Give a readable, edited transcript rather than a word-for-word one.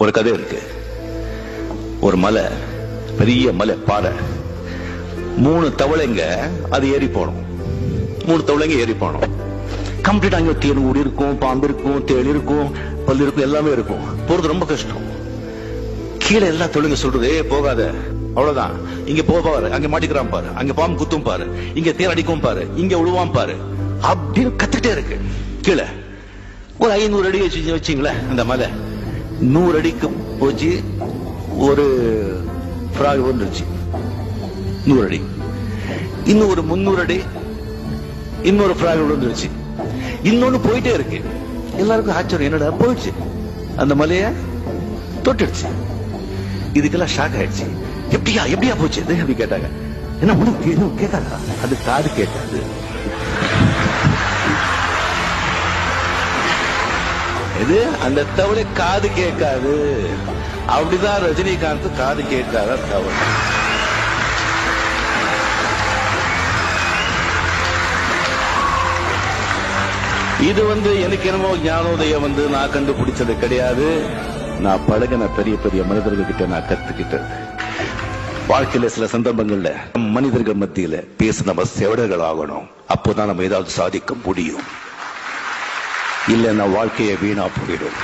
ஒரு கதை இருக்கு. ஒரு மலை, பெரிய மலை, பாறை. 3 தவளைங்க அது ஏறி போனோம். 3 தவளைங்க ஏறி போனோம். கம்ப்ளீட் அங்க தேன் ஊடி இருக்கும், பாம்பு இருக்கும், தேள் இருக்கும், பல்லு இருக்கும், எல்லாமே இருக்கும். போறது ரொம்ப கஷ்டம். கீழே எல்லா தொழிலுங்க சொல்றது, போகாத, அவ்வளவுதான், இங்க போவாரு, அங்க மாட்டிக்கிறான் பாரு, அங்க பாம்பு குத்தும் பாரு, இங்க தேர் அடிக்கும் பாரு, இங்க உழுவான் பாரு, அப்படின்னு கத்துட்டே இருக்கு. கீழே ஒரு 500 அடி வச்சுங்களேன். அந்த மலை 100 அடிக்கு போச்சு. ஒரு ஃப்ராக் வந்துருச்சு 100 அடி. இன்னும் ஒரு 300 அடி இன்னொரு ஃப்ராக் வந்துருச்சு. இன்னொன்னு போயிட்டே இருக்கு. எல்லாருக்கும் ஆச்சரியம், என்னடா போயிடுச்சு, அந்த மலைய தொட்டுடுச்சு. இதுக்கெல்லாம் ஷாக் ஆயிடுச்சு. எப்படியா போச்சு அப்படி கேட்டாங்க. என்ன உனக்கு எதுவும் கேட்காதா? அது காது கேட்காது. இது அந்த தவளை காது கேட்காது. அப்படிதான் ரஜினிகாந்த் காது கேட்காத தவளை. இது எனக்கு என்னமோ ஞானோதயம் நான் கண்டுபிடிச்சது கிடையாது. நான் பழகின பெரிய பெரிய மனிதர்கள் கிட்ட நான் கத்துக்கிட்டேன். வாழ்க்கையில சில சந்தர்ப்பங்கள்ல மனிதர்கள் மத்தியில பேச நம்ம செவடர்கள் ஆகணும். அப்போதான் நம்ம ஏதாவது சாதிக்க முடியும். இல்லைன்னா வாழ்க்கையை வீணா போயிடும்.